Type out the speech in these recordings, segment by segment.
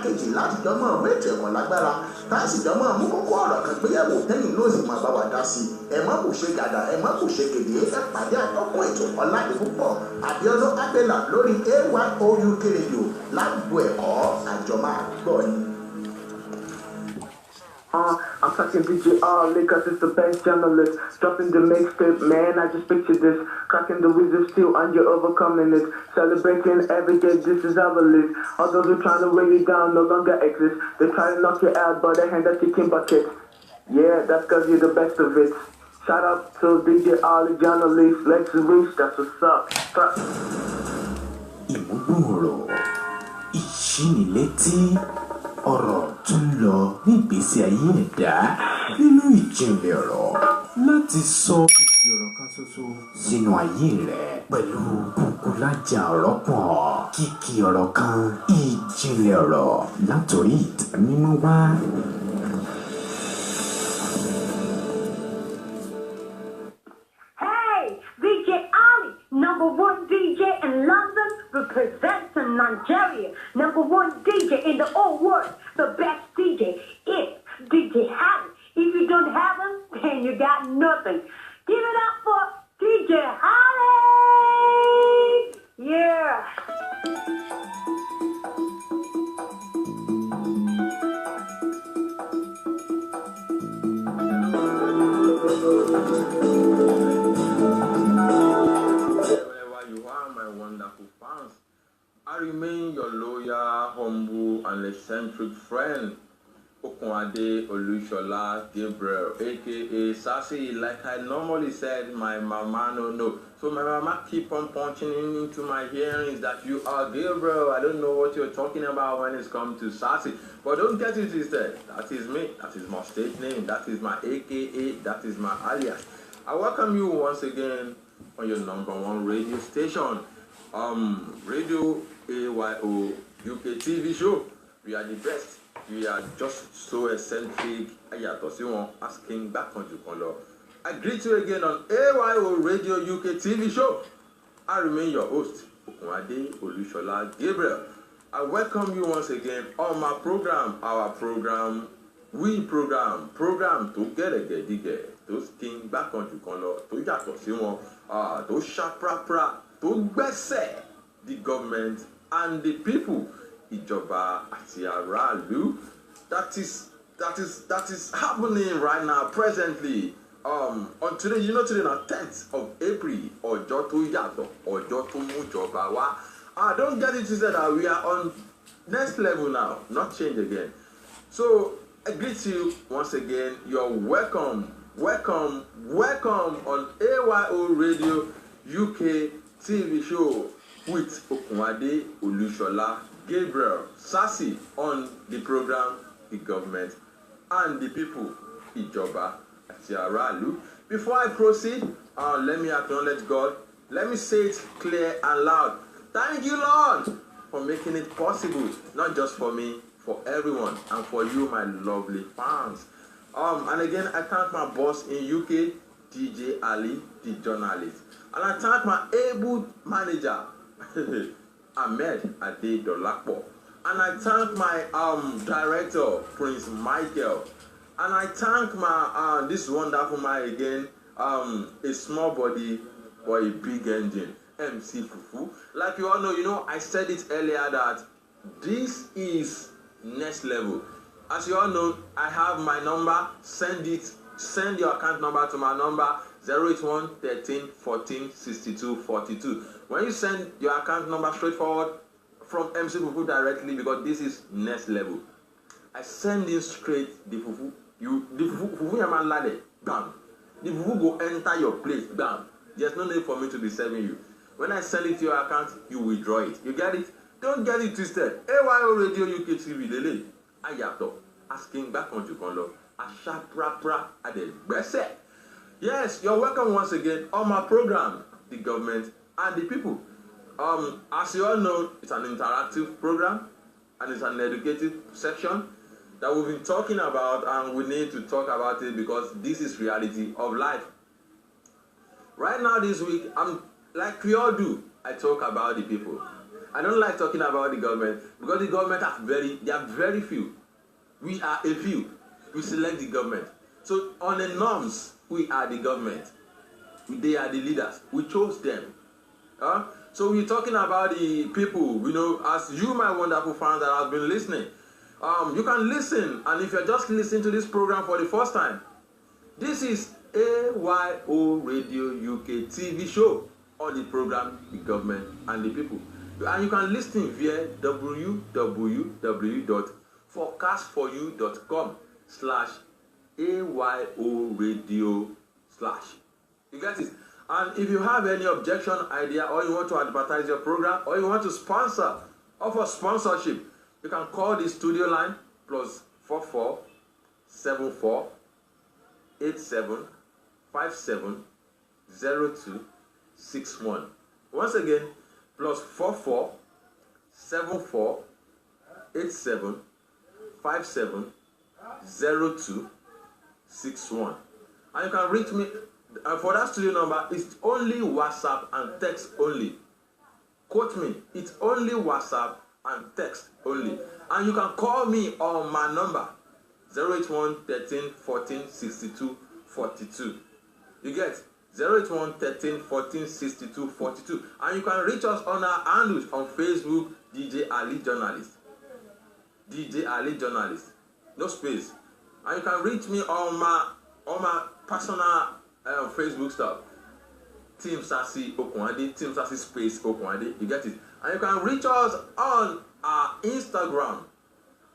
kejì láti jọ mọ́ méjì ẹ̀kọ́ lágbára táàsì jọ mọ́ mú kókó ọ̀rọ̀ kan gbéyàwó tẹ́yìn ló sì máa bá wa dá sí ẹ má kò ṣe gàdà ẹ má kò ṣe gèdè ẹ pàdé àtọ́kùn ètò Ọládipúpọ̀ Abíọ́dún Abẹ́là lórí AYOUK Radio lágbo ẹ̀kọ́ àjọmọ́ àgbọ̀ ni. I'm talking DJ Lakers is the best journalist. Dropping the mixtape, man, I just picture this. Cracking the wizard steel and you're overcoming it. Celebrating every day, this is our list. All those who trying to weigh you down no longer exist. They try to knock you out, but they hand a kicking bucket. Yeah, that's cause you're the best of it. Shout out to DJ Ollie journalist. Let's reach, that's what's up. Ìmúgbòòrò, ìṣínilétí, ọ̀rọ̀ tún lọ nígbésí ayé ẹ̀dá nínú ìjìnlẹ̀ ọ̀rọ̀ láti sọ fífi ọ̀rọ̀ kan ṣoṣo sínú ayé rẹ̀ pẹ̀lú kúkúlájà ọ̀rọ̀ pọ̀ kìkì ọ̀rọ̀ kan ìjìnlẹ̀ ọ̀rọ̀ látòrí ìtàn mímọ́ wá. Hey, DJ Ali, #1 DJ in London, representing Nigeria. #1 DJ in the whole world. The best DJ is DJ Holly. If you don't have him, then you got nothing. Give it up for DJ Holly! Yeah! Wherever you are, my wonderful fans, I remain your loyal, humble, and eccentric friend, Okunade Olushola Gabriel, aka Sassy. Like I normally said, my mama no. So my mama keep on punching into my hearings that you are Gabriel. I don't know what you're talking about when it's come to Sassy. But don't get it twisted. That is me. That is my state name. That is my AKA. That is my alias. I welcome you once again on your #1 radio station, Radio AYOUK TV show. We are the best. We are just so eccentric. Asking back on you. I greet you again on AYO Radio UK TV show. I remain your host, Okunade Olushola Gabriel. I welcome you once again on my program, our program, program to get to skin back on you to yato si won, to shaprapra, to gbese the government and the people. Ìjọba àti aráàlú. That is happening right now, presently. On today, today na 10th of April, ọjọ́ tó yàtọ̀, ọjọ́ tó mú ìjọba wá. Don't get it twisted that we are on next level now, not change again. So I greet you once again. You're welcome on AYO Radio UK TV show with Okunade Olushola Gabriel Sassy on the program, the government and the people, Ìjọba àti aráàlú. Before I proceed, let me acknowledge God. Let me say it clear and loud. Thank you, Lord, for making it possible, not just for me, for everyone, and for you, my lovely fans. And again, I thank my boss in UK, DJ Ali, the journalist. And I thank my able manager, Ahmed Adedolapo. And I thank my director, Prince Michael. And I thank my this wonderful man again, a small body or a big engine, MC Fufu. Like you all know, I said it earlier that this is next level. As you all know, I have my number. Send your account number to my number 081 13 14 62 42. When you send your account number straightforward from MC Fufu directly, because this is next level, I send in straight the Fufu. The Fufu yaman lade, bam. The Fufu go enter your place, bam. There's no need for me to be serving you. When I send it to your account, you withdraw it. You get it? Don't get it twisted. AYO Radio UK TV, Lele. Ayato. Asking back on you, Kondo. Asha pra adebese. Yes, you're welcome once again on my program, the government and the people. As you all know, it's an interactive program and it's an educative section that we've been talking about, and we need to talk about it because this is reality of life. Right now this week, I'm like we all do, I talk about the people. I don't like talking about the government because the government they are very few. We are a few. We select the government. So on the norms, we are the government. They are the leaders. We chose them. So we're talking about the people, as you, my wonderful fans that have been listening. You can listen, and if you're just listening to this program for the first time, this is AYO Radio UK TV show on the program The Government and the People. And you can listen via www.forecastforyou.com/AYO Radio/. You get it? And if you have any objection, idea, or you want to advertise your program, or you want to offer sponsorship, you can call the studio line +44 74 87 57 02 61. Once again, +44 74 87 57 02 61. And you can reach me. And for that studio number, it's only WhatsApp and text only. Quote me, it's only WhatsApp and text only. And you can call me on my number 081 13 14 62 42. You get 081 13 14 62 42. And you can reach us on our handles on Facebook, DJ Ali Journalist. DJ Ali Journalist. No space. And you can reach me on my personal Facebook stuff. Team Sassy Okunade, Team Sassy Space Okunade. You get it? And you can reach us on our Instagram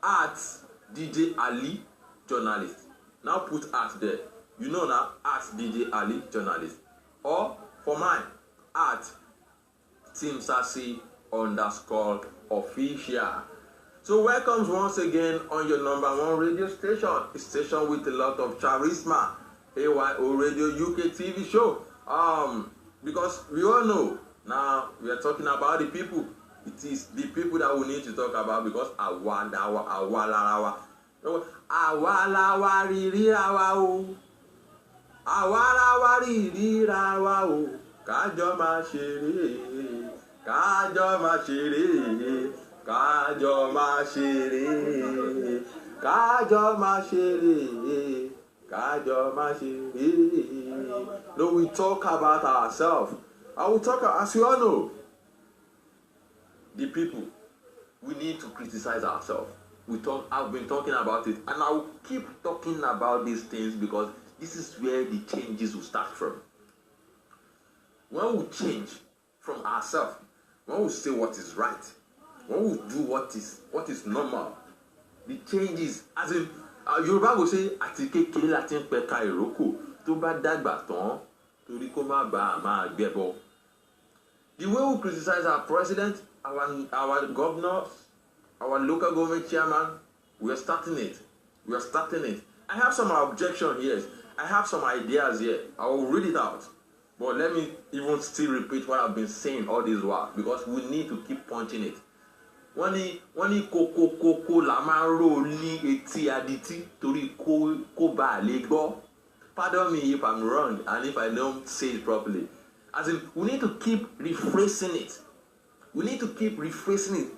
at DJ Ali Journalist. Now put at there. You know now, at DJ Ali Journalist. Or for mine, at Team Sassy _official. So welcome once again on your #1 radio station. A station with a lot of charisma. AYO Radio UK TV show. Because we all know now we are talking about the people. It is the people that we need to talk about because awalawa ririrawa o. Awalawa ririrawa o. Kájọ máa ṣeré. Kájọ máa ṣeré. Kájọ máa ṣeré. Kájọ máa ṣeré. No, we talk about ourselves. I will talk, as you all know, the people. We need to criticize ourselves. I've been talking about it, and I will keep talking about these things because this is where the changes will start from. When we change from ourselves, when we say what is right, when we do what is normal, the changes, as in. Yorùbá go say àti kékeré láti ń pẹ̀ka ìrókò tó bá dàgbà tán torí kó má bàa máa gbẹ́bọ. The way we criticize our president, our governors, our local government chairman, we are starting it. I have some objection here. I have some ideas here. I will read it out. But let me even still repeat what I've been saying all this while because we need to keep punching it. Wọ́n ní kókó la máa ń rò ní etí adití torí kó bá lè gbọ́. Pardon me if I'm wrong and if I don't say it properly. As in, we need to keep rephrasing it.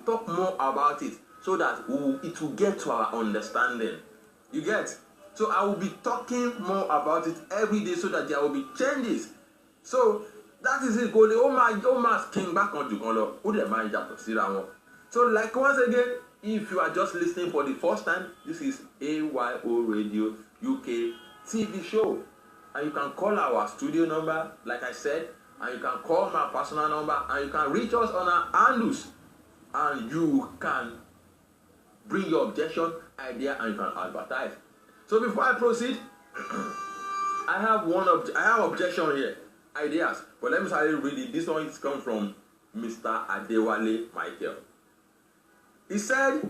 Talk more about it so that it will get to our understanding. You get? So I will be talking more about it every day so that there will be changes. So that is it. Go oh my king back on the color. Who the man So like once again, if you are just listening for the first time, this is AYO Radio UK TV show. And you can call our studio number, like I said, and you can call my personal number, and you can reach us on our handles. And you can bring your objection, idea, and you can advertise. So before I proceed, I have objection here, ideas. But let me start read it. This one is come from Mr. Adewale Michael. He said,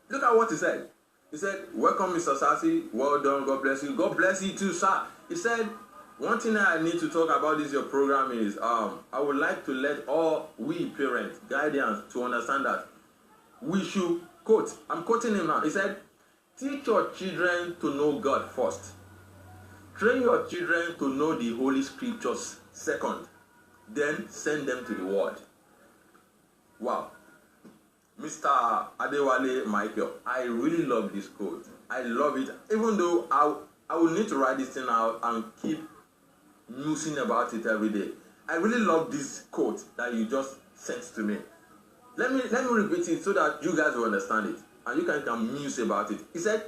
look at what he said. He said, welcome, Mr. Sassy. Well done. God bless you. God bless you too, sir. He said, one thing I need to talk about this your program is, I would like to let all we parents, guardians, to understand that we should, quote, I'm quoting him now. He said, teach your children to know God first. Train your children to know the Holy Scriptures second. Then send them to the world. Wow. Mr. Adewale Michael, I really love this quote. I love it. Even though I will need to write this thing out and keep musing about it every day. I really love this quote that you just sent to me. Let me repeat it so that you guys will understand it and you can muse about it. He said,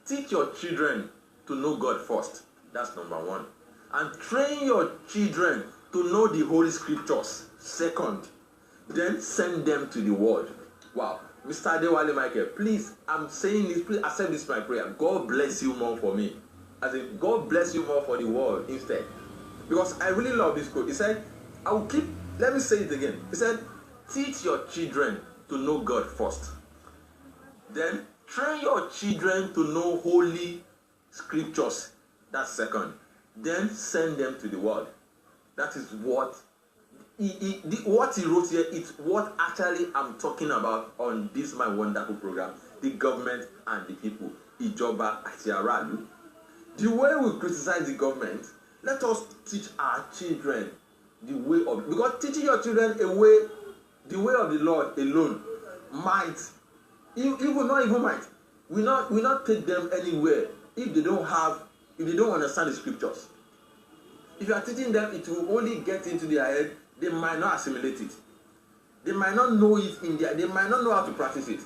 teach your children to know God first. That's number one. And train your children to know the Holy Scriptures. Second. Then send them to the world. Wow. Mr. Adewale Michael, please, I'm saying this, please accept this my prayer. God bless you more for me. As in, God bless you more for the world instead. Because I really love this quote. He said, let me say it again. He said, teach your children to know God first. Then train your children to know Holy Scriptures. That's second. Then send them to the world. That is what what he wrote here. It's what actually I'm talking about on this my wonderful program. The government and the people. Ìjọba àti aráàlú. The way we criticize the government, let us teach our children the way of, because teaching your children the way of the Lord alone might, not even might, we not take them anywhere if they don't understand the scriptures. If you are teaching them, it will only get into their head. They might not assimilate it. They might not know it they might not know how to practice it.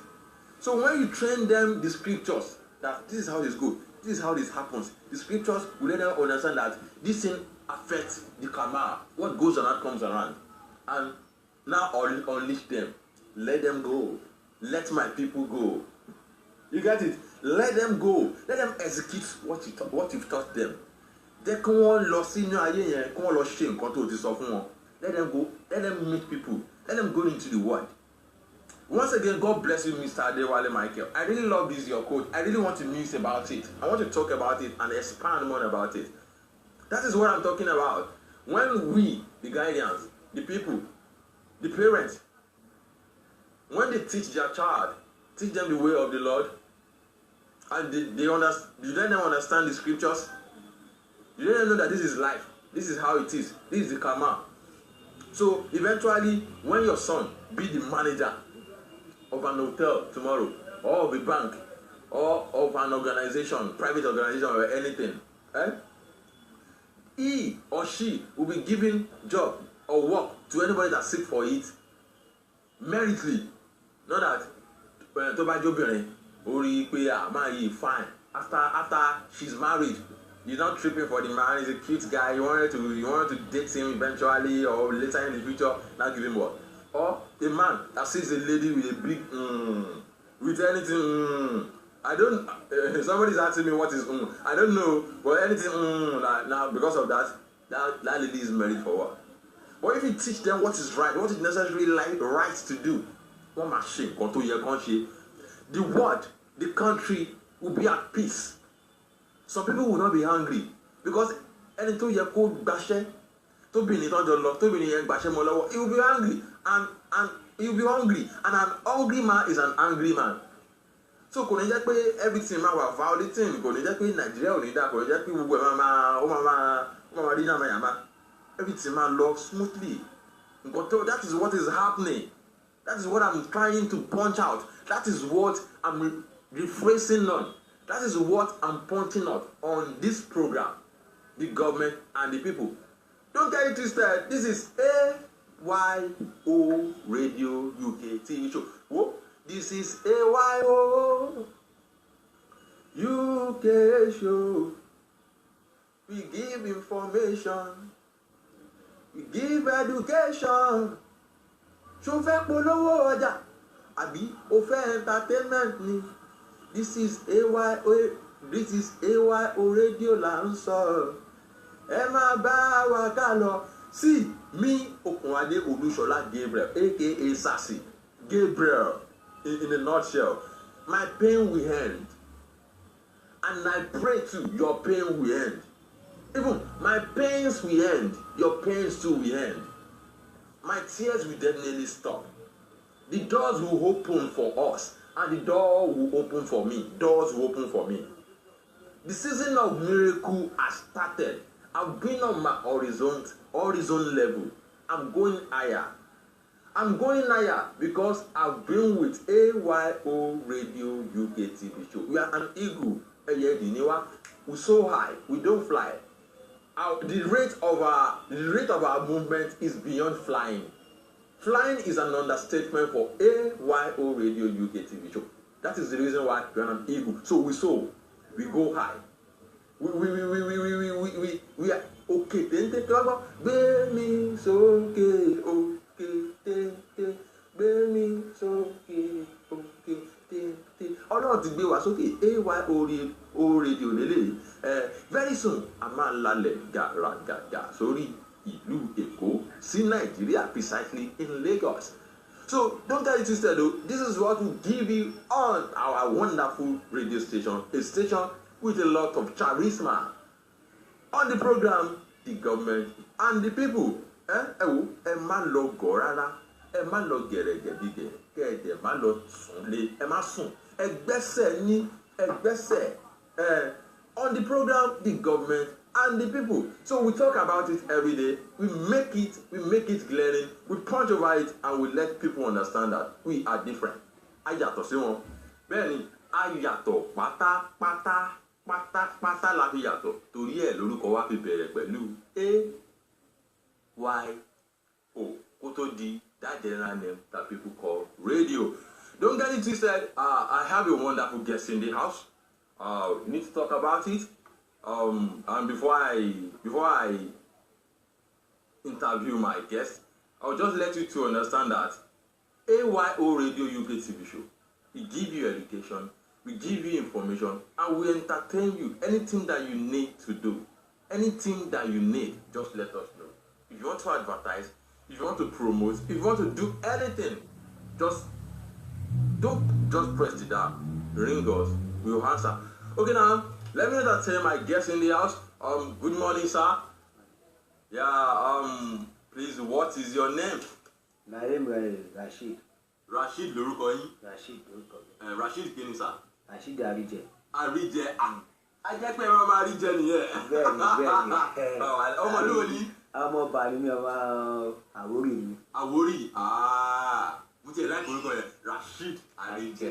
So when you train them the scriptures, that this is how this goes, this is how this happens, the scriptures will let them understand that this thing affects the karma. What goes around comes around. And now unleash them. Let them go. Let my people go. You get it? Let them go. Let them execute what you've taught them. Let them go. Let them meet people. Let them go into the world. Once again, God bless you, Mr. Adewale Michael. I really love this, your quote. I really want to muse about it. I want to talk about it and expand more about it. That is what I'm talking about. When we, the guardians, the people, the parents, when they teach their child, teach them the way of the Lord, and you let them understand the scriptures, you let them know that this is life, this is how it is, this is the karma. So eventually, when your son be the manager of an hotel tomorrow, or of a bank, or of an organization, private organization, or anything, he or she will be giving job or work to anybody that seek for it meritly. Not that tó bá jóbìnrin orí pé máa yí fine after she's married, you're not tripping for the man. He's a cute guy. You wanted to date him eventually or later in the future. Now give him what? Or a man that sees a lady with a big with anything I don't. Somebody's asking me what is I don't know, but anything now because of that lady is married for what? But if you teach them what is right, what is necessarily right to do, one machine, the world, the country will be at peace. Some people will not be hungry because anything you call bashe, to be in bashe molowo, he will be hungry and he will be hungry, and an hungry man is an angry man. So kò ní jẹ́ pé everything máa wà violating, kò ní jẹ́ pé Nigeria ò ní dá, kò ní jẹ́ pé gbogbo ẹ̀ máa rí yàmá. Everything máa lọ smoothly. That is what is happening. That is what I'm trying to punch out. That is what I'm rephrasing on. That is what I'm pointing out on this program. The government and the people. Don't get it twisted. This is AYO Radio UK TV show. Whoa. This is AYO UK show. We give information. We give education. Ṣó fẹ́ polówó ọjà àbí o fẹ́ entertainment ni? This is AYO Radio là ń sọ. Ẹ máa bá wa ká lọ. See me, Okunade Olushola Gabriel, aka Sassy Gabriel. In a nutshell, my pain will end, and I pray too, your pain will end. Even my pains will end, your pains too will end. My tears will definitely stop. The doors will open for us, and the door will open for me. Doors will open for me. The season of miracle has started. I've been on my horizon level. I'm going higher. I'm going higher because I've been with AYO Radio UK TV show. We are an eagle. We so high. We don't fly. The rate of our movement is beyond flying. Flying is an understatement for AYO Radio UK TV show. That is the reason why we are an eagle. So we soar. We go high. We are okay. Bemi soke okay. Bemi soke okay. Ọlọ́run ti gbé wa sókè AYO Radio lélẹ́yìí. Very soon a máa lalẹ̀ gàràgàgà sórí ìlú Èkó sí Nàìjíríà, precisely in Lagos. So don't get it twisted though. This is what we give you on our wonderful radio station, a station with a lot of charisma. On the program, the government and the people. Ẹ má lọ gọ̀ rárá, ẹ má lọ gẹ̀rẹ̀gẹ̀dígẹ̀, kẹ̀dẹ̀ má lọ sùnlé, ẹ má sùn, ẹ gbẹ́sẹ̀ ní, ẹ gbẹ́sẹ̀. On the program, the government and the people. So we talk about it every day. We make it glaring. We punch over it and we let people understand that we are different. Ayàtọ̀ sí wọn. Bẹ́ẹ̀ni, ayàtọ̀ pátápátá la fi yàtọ̀. Torí ẹ̀ lórúkọ wa fi bẹ̀rẹ̀ pẹ̀lú AYO. Kó tó di that general name that people call radio. Don't get it twisted. I have a wonderful guest in the house. We need to talk about it. And before I interview my guest, I'll just let you to understand that AYO Radio UK TV show, we give you education, we give you information, and we entertain you. Anything that you need to do, anything that you need, just let us know. If you want to advertise, if you want to promote, if you want to do anything, don't just press the dial. Ring us, we will answer. Okay, now let me entertain my guest in the house. Good morning, sir. Yeah, please, what is your name? My name is Rashid. Rashid lorúkọ yín. Rashid lorúkọ mi. Rashid kí ni sir? Rashid Àríjẹ. Àríjẹ, a jẹ́ pé ẹ máa Àríjẹ nìyẹn. Bẹ́ẹ̀ni. Ọmọ ló ní. Ọmọ ọba ni mi, ọmọ Àwórì ni. Àwórì, mo ti ẹ̀ láì korúkọ yẹn, Rashid Àríjẹ.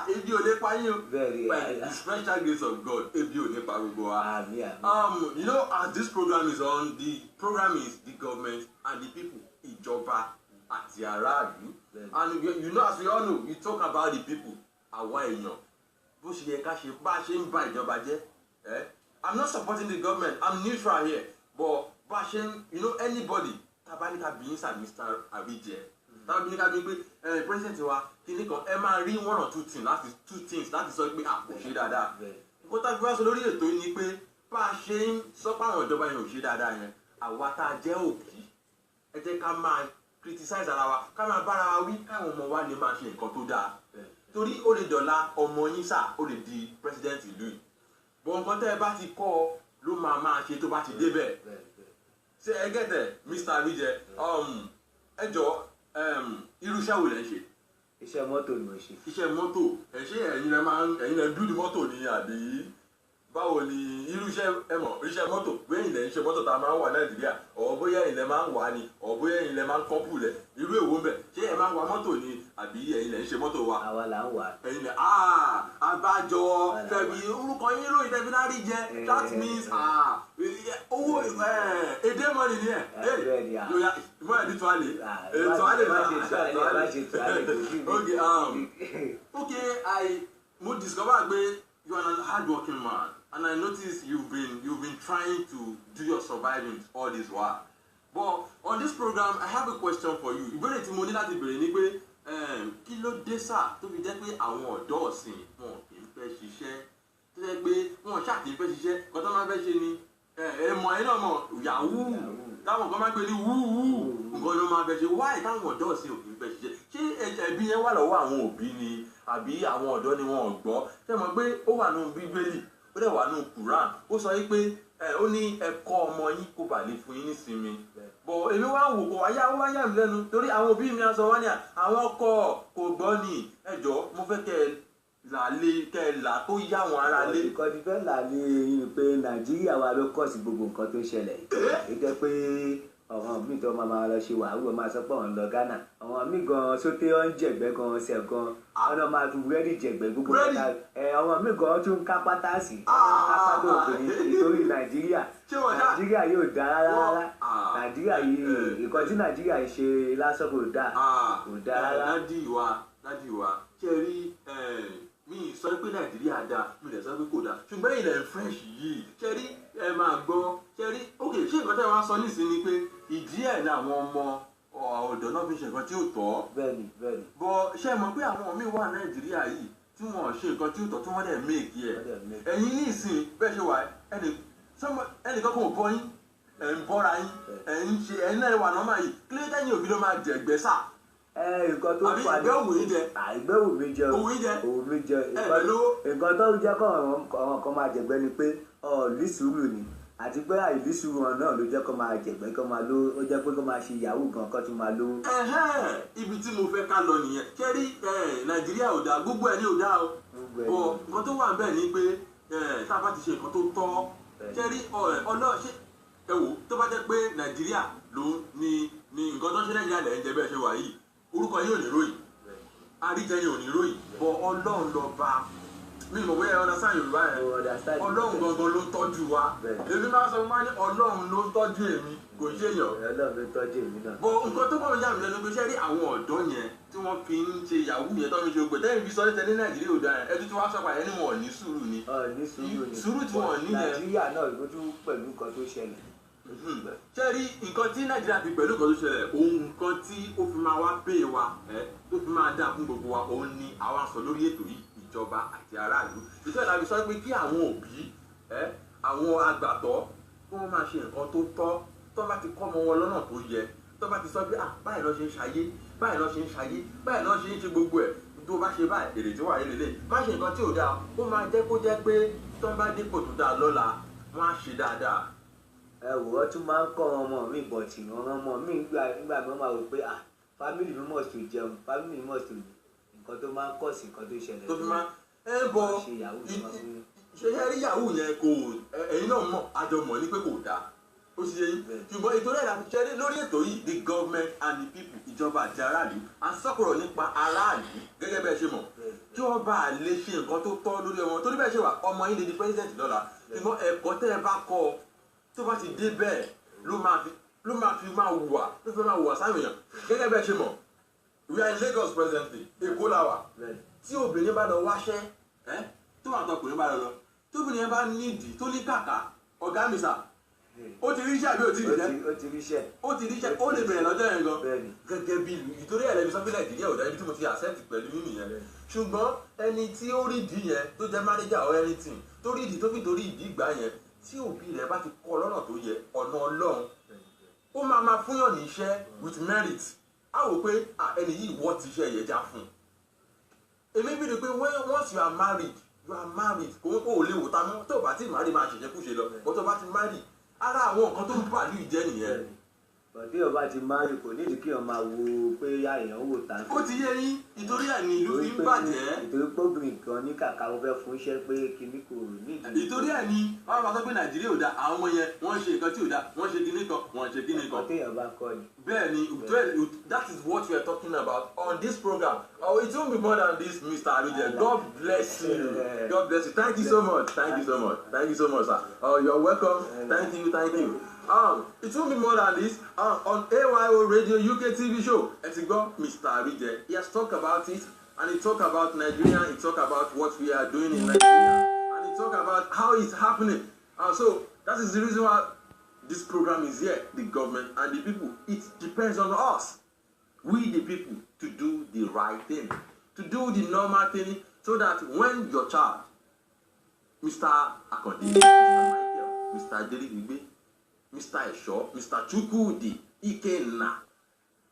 Ebi ò lè pa yín o. Bẹ́ẹ̀ni. By the special grace of God, ebi ò lè pa gbogbo wa. Àmín. You know, as this program is on, the program is the government and the people, ìjọba àti aráàlú. And you know, as we all know, you talk about the people, àwa èèyàn. Bó ṣe yẹ ká ṣe bá ṣe ń ba ìjọba jẹ́. I'm not supporting the government. I'm neutral here. But bá ṣe ń, you know, anybody, tabanika being Mr. Àríjẹ. Tabanika being pé president wa kíní kan, ẹ máa rí one or two things láti sọ pé kò ṣe dáadáa. Nǹkan tá a fi wá sọ lórí ètò yìí ni pé bá a ṣe ń sọ pé àwọn ìjọba yẹn ò ṣe dáadáa yẹn, àwa tá a jẹ́ òbí, ẹ jẹ́ ká máa criticize ara wa, ká máa bára wa wí, káwọn ọmọ wa lè máa ṣe nǹkan tó dáa. Torí ó lè dọ̀la ọmọ yín sà, ó lè di president ìlú yìí. Bọ̀ nǹkan tẹ́ ẹ bá ti kọ́ ọ ló máa ṣe tó bá ti débẹ̀. Ṣé ẹ gẹ́tẹ̀ Mr. Àríjẹ, ẹ jọ irú iṣẹ́ wo lẹ ń ṣe? Iṣẹ́ mọ́tò ni mo ṣe. Iṣẹ́ mọ́tò, ṣé ẹ̀yin lẹ build mọ́tò ni àbí báwo ni irú iṣẹ́ iṣẹ́ mọ́tò bóyá ẹ̀yin lẹ ń ṣe mọ́tò tá a máa ń wà Nàìjíríà, ọ̀ bóyá ẹ̀yin lẹ máa ń wà ni, ọ̀ bóyá ẹ̀yin lẹ máa ń kọ́pù lẹ̀, irú èwo ń bẹ̀, ṣé ẹ máa ń wa mọ́tò ni àbí ẹ̀yin lẹ ń ṣe mọ́tò wa? Àwa là ń wà. Ẹ̀yin lẹ abájọ tẹ̀bí orúkọ yín lóyún tẹ̀bí Àríjẹ, that means owó èdè mọ́ni ni ẹ̀. Mọ́ ẹ̀dí tó a lè. Okay, mo discover pé you are a hardworking man, and I notice you've been trying to do your surviving all this while. But on this program, I have a question for you. Ìbéèrè tí mo ní láti béèrè ni pé kí ló dé sá tó fi jẹ́ pé àwọn ọ̀dọ́ ọ̀sìn wọn kì í fẹ́ ṣiṣẹ́, tó jẹ́ pé wọn ṣáà kì í fẹ́ ṣiṣẹ́, kọ́ tó máa fẹ́ ṣe ni ẹ̀mọ̀ ẹ̀ náà mọ̀ yahoo, táwọn kan máa ń pè ní wúwú, nǹkan ló máa fẹ́ ṣe. Wáyé táwọn ọ̀dọ́ ọ̀sìn ò kì í fẹ́ ṣiṣẹ́? Ṣé ẹ̀bi yẹn wà lọ́wọ́ àwọn òbí ni àbí àwọn ọ̀dọ́ ni wọn ò gbọ́? Ṣé mọ̀ pé ó wà nínú Bíbélì, ó dẹ̀ wà nínú Quran, ó sọ yí pé ó ní ẹ̀kọ́ ọmọ yín kó bà lè fún yín nísinmi. Bọ̀ èmi wá wò kó wáyà mi lẹ́nu torí àwọn òbí mi á sọ wá ní àwọn ọkọ kò gbọ́ ni, ẹjọ́ mo fẹ́ kẹ́ ẹ là tó yá wọn ara lé. Nǹkan ti fẹ́ là ní eyín pé Nàìjíríà wa ló kọ̀ sí gbogbo nǹkan tó ṣẹlẹ̀. Ó jẹ́ pé àwọn míì tó máa lọ ṣe wàhálà máa sọ pé òun lọ Ghana àwọn míì gan sóté ọ̀ ń jẹ̀gbẹ́ gan ṣẹ̀ gan ọ̀nà máa fi búrẹ́dì jẹ̀gbẹ́ gbogbo ọ̀tá àwọn míì gan tún ká pátá sí ká pátá obìnrin nítorí Nàìjíríà yóò dá rárá Nàìjíríà yìí nǹkan tí Nàìjíríà ń ṣe lásán kò dá rárá. dádì wa ṣe rí mi sọ pé Nàìjíríà dáa mi lè sọ pé kò dáa ṣùgbọ́n ilẹ̀ French yìí ṣe rí ẹ máa gbọ́ ṣe rí ok ṣé nǹkan tẹ́ wá sọ nísìnyí ni pé ìdí ẹ̀ ní àwọn ọmọ ọ̀dọ́ náà fi ṣe nǹkan tí ò tọ́. bẹ́ẹ̀ni. bọ́ ṣe mọ̀ pé àwọn míì wà Nàìjíríà yìí tí wọ́n ṣe nǹkan tí ò tọ́ tí wọ́n dẹ̀ méèkì ẹ̀ ẹ̀yin ní ìsìn bẹ́ẹ̀ ṣe wà ẹnìkan kò bọ́ yín ẹ̀ ń bọ́ra yín ẹ̀yin náà wà nọ́mà yìí kí ló dé yín òbí ló máa jẹ̀gbẹ́ sà. nǹkan tó fà ní ìgbẹ́ òwò yín jẹ. ìgbẹ́ òwò mi jẹ nǹkan tó jẹ́ kọ́ àwọn kan máa jẹ̀gbẹ́ ni pé lísùúrù ni àti pé àìlísùúrù wọn náà ló jẹ́ kó máa jẹ̀gbẹ́ kó máa ló ó jẹ́ pé kó máa ṣe yahoo gan kó tún máa ló. ibi tí mo fẹ́ ká lọ nìyẹn kẹ́rí Nàìjíríà ò dáa gbogbo ẹ̀ ní ò dáa o bọ̀ nǹkan tó wà bẹ́ẹ̀ ni pé tá a bá ti ṣe nǹkan tó tọ́ kẹ́rí ọlọ́ọ̀ṣẹ́ ẹ wò tó bá jẹ́ pé Nàìjíríà ló ní nǹkan tó ń ṣe Nàìjíríà lẹ̀ ń jẹ bẹ́ẹ̀ ṣe wà yìí orúkọ yín ò ní ròyìn àríjẹyìn ò ní ròyìn bọ̀ Ọlọ́run lọ bá mi mọ̀ bóyá ọ̀nà sáà Yorùbá yẹn Ọlọ́run gangan ló ń tọ́jú wa èmi máa sọ máa ní Ọlọ́run ló ń tọ́jú èmi kò ṣe yàn. Ọlọ́run ló ń tọ́jú èmi náà. bọ̀ nǹkan tó kọ́ mi yà mí lẹ́nu pé ṣé rí àwọn ọ̀dọ́ yẹn tí wọ́n fi ń ṣe yahoo yẹn tó fi ṣe gbẹ̀ tẹ́yìn fi sọ ní tẹ́lẹ̀ Nàìjíríà ò dáa ẹ̀ tí wọ́n sọ pàyẹ́ ni wọ́n ní sùúrù ni. sùúrù tí wọ́n ní yẹn. Nàìjíríà náà ló tún pẹ̀lú nǹkan tó ṣẹlẹ̀. ṣé rí nǹkan tí Nàìjíríà fi pẹ̀lú nǹkan tó ṣẹlẹ̀ òun nǹkan tí ó fi máa wá pè wá tó fi máa dáa fún gbogbo wa òun ni àwa sọ lórí ètò yìí ìjọba àti aráàlú ìṣẹ́ ìlànà sọ pé kí àwọn òbí àwọn àgbàtọ́ kí wọ́n máa ṣe nǹkan tó tọ́ tó bá ti kọ́ ọmọ wọn lọ́nà tó yẹ tó bá ti sọ pé báyìí lọ́ ṣe ń ṣayé báyìí lọ́ ṣe ń ṣayé báyìí lọ́ ṣe ń ṣe gbogbo ẹ̀ tó bá ṣe báyìí èrè tí wà á lélẹ̀ má ṣe nǹkan tí ò dáa ó máa jẹ́ kó jẹ́ pé tó bá dépò tó dáa lọ́la wọ́n á ṣe dáadáa. ẹ wò ó tún máa ń kọ́ ọmọ mi bọ̀tì ọmọ mi nígbà mi máa wò pé family mi must to jẹun family mi must to nǹkan tó máa ń kọ̀ sí nǹkan tó ṣẹlẹ̀ tó fi máa bọ ṣe rí yahoo yẹn kò ẹ̀yin náà mọ̀ àjọ mọ̀ ní pé kò dáa ó ṣe yín ṣùgbọ́n ìtòrí ẹ̀dá fi ṣẹ́rí lórí ètò yìí the government and the people ìjọba àti aráàlú à ń sọ̀rọ̀ nípa aráàlú gẹ́gẹ́ bẹ́ẹ̀ ṣe mọ̀ kí wọ́n bá lè ṣe nǹkan tó tọ́ lórí ọmọ torí bẹ́ẹ̀ ṣe wà ọmọ yín lè di president lọ́la ṣùgbọ́n ẹ̀kọ́ tẹ́ ẹ bá kọ́ tó bá ti dé bẹ́ẹ̀ ló máa fi máa hùwà sáwọn èèyàn gẹ́gẹ́ bẹ́ẹ̀ ṣe mọ̀ we are in Lagos presently Èkó la wà tí obìnrin bá lọ wáṣẹ́ tó wà tọkùnrin bá lọ tí obìnrin bá nídìí tó ní kàkà ọ̀gá mi sà ó ti ríṣẹ́ àbí ó ti ríṣẹ́ ó lè bẹ̀rẹ̀ lọ́jọ́ yẹn gan gẹ́gẹ́ bí ìtorí ẹ̀rẹ́ mi sọ pé Nàìjíríà ò dájú tí mo ti accept pẹ̀lú yín nìyẹn ṣùgbọ́n ẹni tí ó rí ìdí yẹn tó jẹ́ manager or anything tó rí ìdí tó fi torí ìdí ìgbà yẹn tí òbí rẹ̀ bá ti kọ́ lọ́nà tó yẹ ọ̀nà Ọlọ́run ó máa fúnyàn ní iṣẹ́ with merit á wò pé ẹni yìí wọ́n ti ṣe ẹ̀yẹ já fún èmi bí ni pé once you are married kò ó lè wò tá mọ́ tó bá ti marry máa ṣẹ̀ṣẹ̀ kúṣe lọ bó tó bá ti marry ara àwọn nǹkan tó ń bà ní ìjẹ́ nìyẹn. bọ̀dé ọba ti marry kò nídìí kí wọ́n máa wo pé èèyàn wò tá. ó ti yé yín ìtorí ẹ̀ ní ìlú fi ń bàjẹ́. ìtorí pọ́bìnrin kan ní kàkà ó fẹ́ fún iṣẹ́ pé kíní kò nídìí. ìtorí ẹ̀ ní wọ́n máa sọ pé Nàìjíríà ò dáa àwọn ọmọ yẹn wọ́n ṣe nǹkan tí ò dáa wọ́n ṣe kíní kan wọ́n ṣe kíní kan. ọ̀tẹ̀yàn bá kọ́ ni. bẹ́ẹ̀ni that is what we are talking about on this program it won't be more than this Mr. Arije God bless you God bless you thank you so much sir you're welcome thank you. It won't be more than this on AYO Radio UK TV show. As you go, Mr. Arije, he has talked about it, and he talked about Nigeria, he talked about what we are doing in Nigeria, and he talked about how it's happening. So that is the reason why this program is here, the government and the people. It depends on us, we the people, to do the right thing, to do the normal thing, so that when your child, Mr. Akande, Mr. Michael, Mr. Jerry, Mr. Esho, Mr. Chukwudi, Ikenna,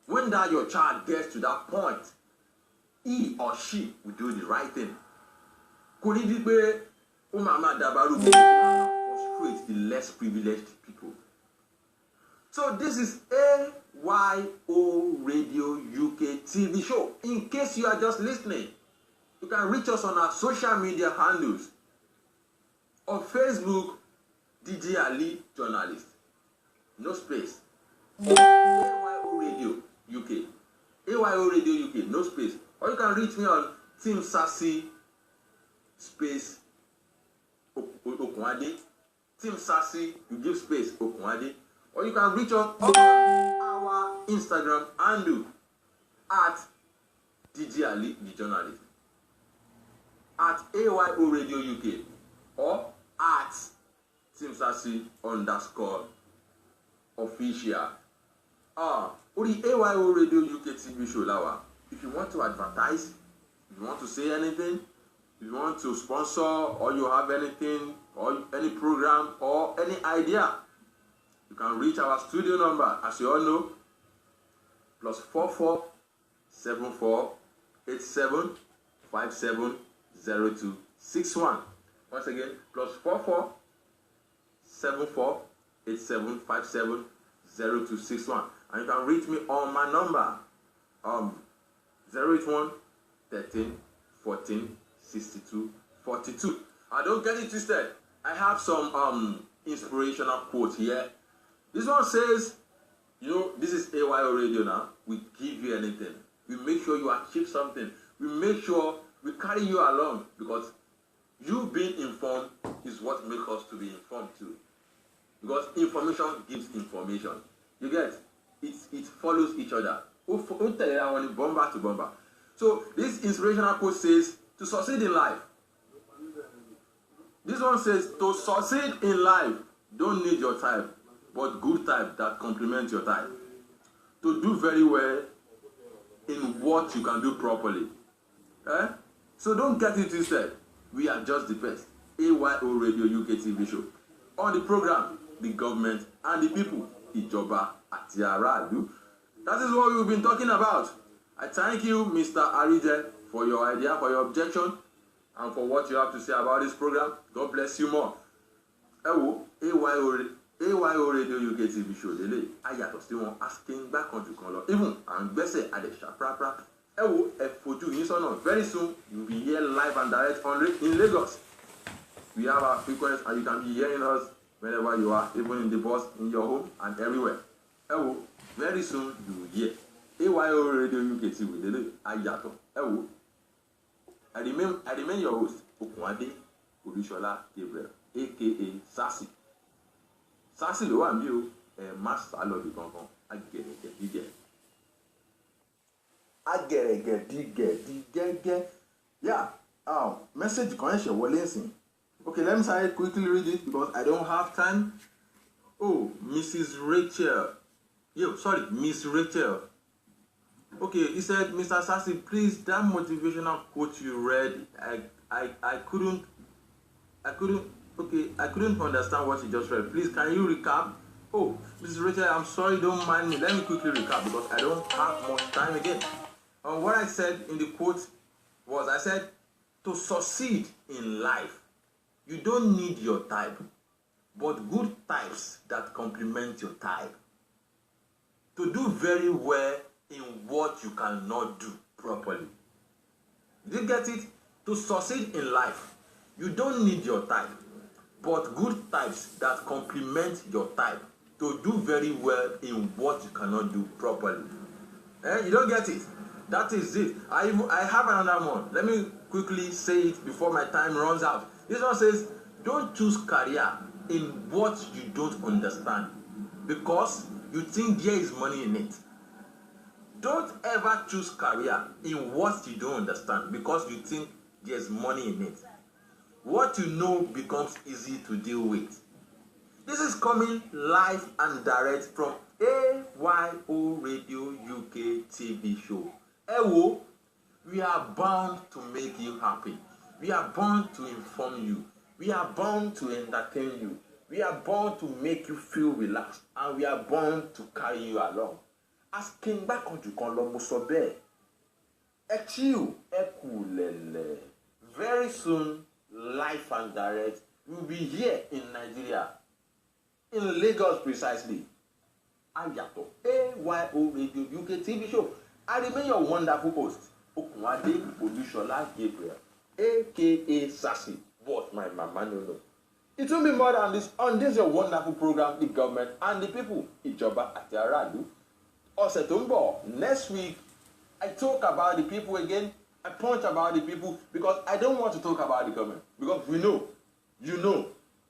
when that your child gets to that point, he or she will do the right thing. Kò ní di pé ó máa dàbàrú bí frustrate the less privileged people. So this is AYO Radio UK TV show. In case you are just listening, you can reach us on our social media handles. On Facebook, DJ Ali Journalist. No space. AYO Radio UK. AYO Radio UK, no space. Or you can reach me on Team Sassy space Okunade. Team Sassy, you give space Okunade. Or you can reach on our Instagram handle at DJ Ali, the journalist. At AYO Radio UK or at Team Sassy _ official. The AYO Radio UK TV show lawa. If you want to advertise, if you want to say anything, if you want to sponsor, or you have anything, or any program, or any idea, you can reach our studio number, as you all know, +44 74 87 57 02 61. Once again, +44 74 87 57 02 61. And you can reach me on my number 081 13 14 62 42. I don't get it twisted. I have some inspirational quote here. This one says, this is AYO Radio now. We give you anything. We make sure you achieve something. We make sure we carry you along, because you being informed is what makes us to be informed too. Because information gives information. You get it follows each other. Bomber to bomber. So this inspirational quote says, to succeed in life. This one says, to succeed in life, don't need your type, but good type that complement your type. To do very well in what you can do properly. So don't get it twisted. We are just the best. AYO Radio UK TV show. On the program, the government and the people, Ìjọba àti aráàlú. That is what we've been talking about. I thank you, Mr. Arije, for your idea, for your objection, and for what you have to say about this program. God bless you more. AYO Radio UK TV show. Ayato sí wọn asking back on to color. Even and gbese adesha prapra. Very soon you'll be here live and direct in Lagos. We have our frequency, and you can be hearing us whenever you are, even in the bus, in your home, and everywhere. Very soon you will hear AYO Radio UK TV. Ayato. I remain your host, Okunade Olushola Gabriel, aka Sassy. Sassy lo wa nbi o, master lobby kankan, agẹrẹgẹdigẹ. Yeah, message kan ṣe wọlé nsìn. Okay, let me quickly read it because I don't have time. Oh, Mrs. Rachel. Miss Rachel. Okay, he said, Mr. Sassy, please, that motivational quote you read, I couldn't understand what you just read. Please, can you recap? Oh, Mrs. Rachel, I'm sorry, don't mind me. Let me quickly recap because I don't have much time again. What I said in the quote was, I said, to succeed in life, you don't need your type, but good types that complement your type. To do very well in what you cannot do properly. Did you get it? To succeed in life, you don't need your type, but good types that complement your type. To do very well in what you cannot do properly. You don't get it? That is it. I have another one. Let me quickly say it before my time runs out. This one says, don't choose career in what you don't understand because you think there is money in it. Don't ever choose career in what you don't understand because you think there's money in it. What you know becomes easy to deal with. This is coming live and direct from AYO Radio UK TV show. We are bound to make you happy. We are bound to inform you. We are bound to entertain you. We are bound to make you feel relaxed. And we are bound to carry you along. As King Bakonju kan lo mo sọ bẹ́ẹ̀. Ẹ chill, ẹ kúlẹ̀lẹ̀. Very soon, live and direct, we'll be here in Nigeria. In Lagos precisely. Ayato, AYO Radio UK TV show. I remain your wonderful host, Okunade Olushola Gabriel, aka Sassy, but my mama no. It will be more than this on this your wonderful program, the government and the people. Ìjọba àti aráàlú. Ọ̀sẹ̀ tó ń bọ̀, next week, I talk about the people again. I punch about the people because I don't want to talk about the government. Because we know, you know,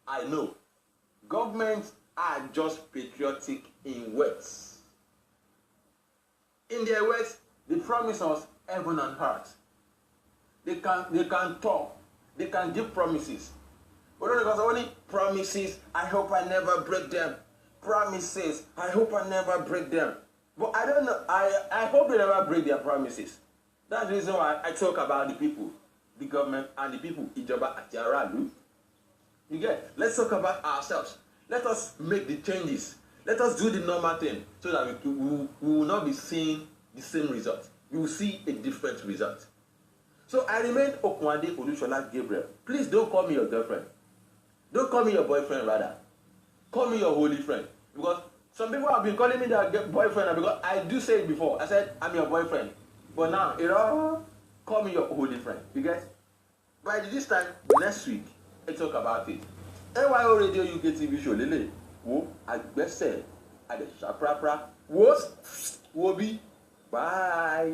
I know. Governments are just patriotic in words. In their words, they promise us heaven and earth. They can talk. They can give promises. But because only promises, I hope I never break them. Promises, I hope I never break them. But I don't know. I hope they never break their promises. That's the reason why I talk about the people, the government, and the people. Ìjọba àti aráàlú. You get? Let's talk about ourselves. Let us make the changes. Let us do the normal thing so that we will not be seeing the same result. We will see a different result. So I remain Okunade Olushola Gabriel. Please don't call me your girlfriend. Don't call me your boyfriend, rather. Call me your holy friend. Because some people have been calling me their boyfriend because I do say it before. I said, I'm your boyfriend. But now, call me your holy friend. You get? By this time, next week, I talk about it. AYO Radio UK TV show, Lele. Wo, Agbese, Ade Shaprapra. Wobi. Bye.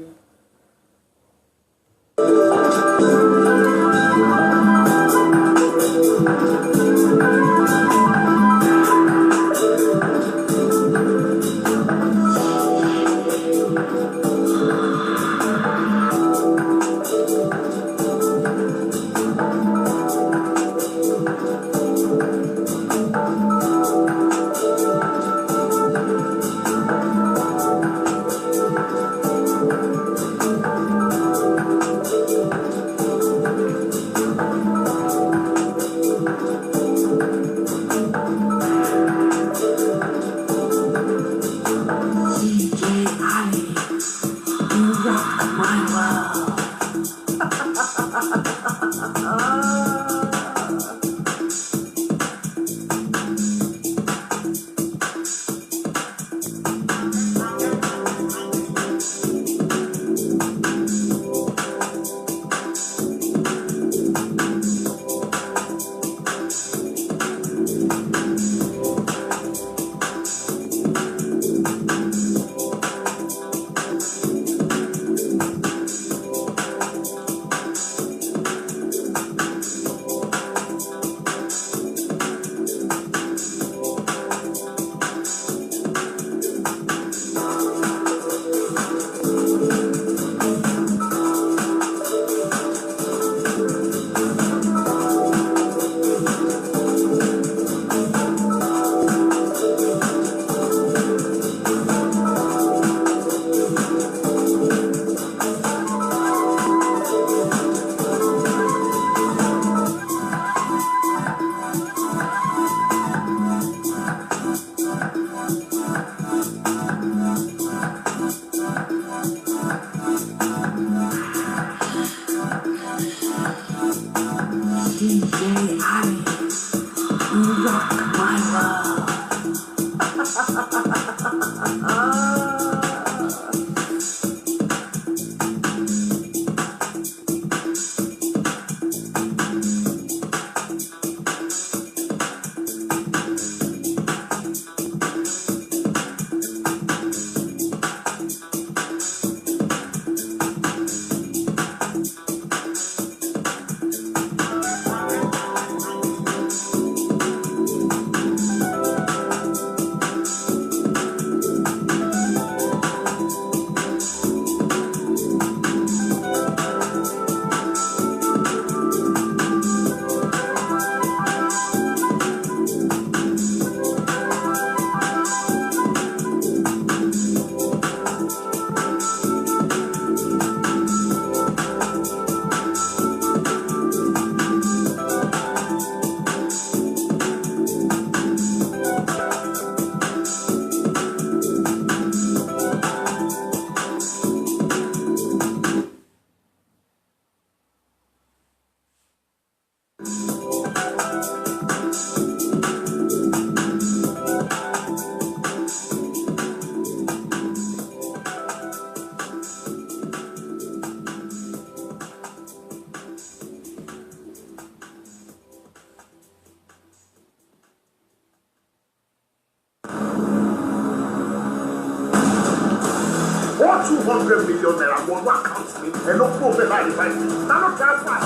200 million naira wọnú account mi ẹ ló kó bẹ́ẹ̀ láì báyìí nánú transfer.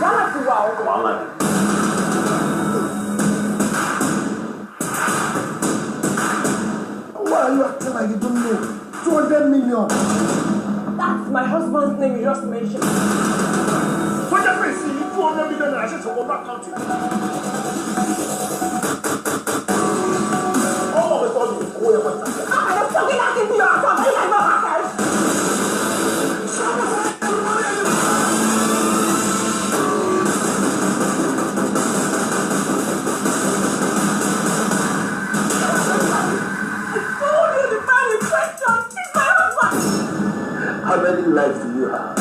wàhálà ti wà ó. wàhálà ni. Why are you acting like you don't know? 200 million. That's my husband's name you just mentioned. Fọ́jà fèsì ní 200 million naira ṣe sọ̀rọ̀ bá account mi. ọmọ mi sọ̀rọ̀ ní kó yẹ kó ta. I'm talking back into your account. You guys don't have cash. How many lives do you have?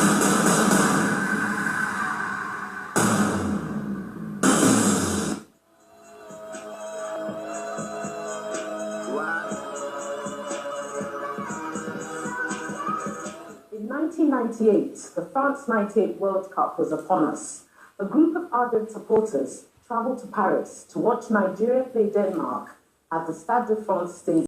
In 1998, the France 98 World Cup was upon us. A group of ardent supporters traveled to Paris to watch Nigeria play Denmark at the Stade de France Stadium.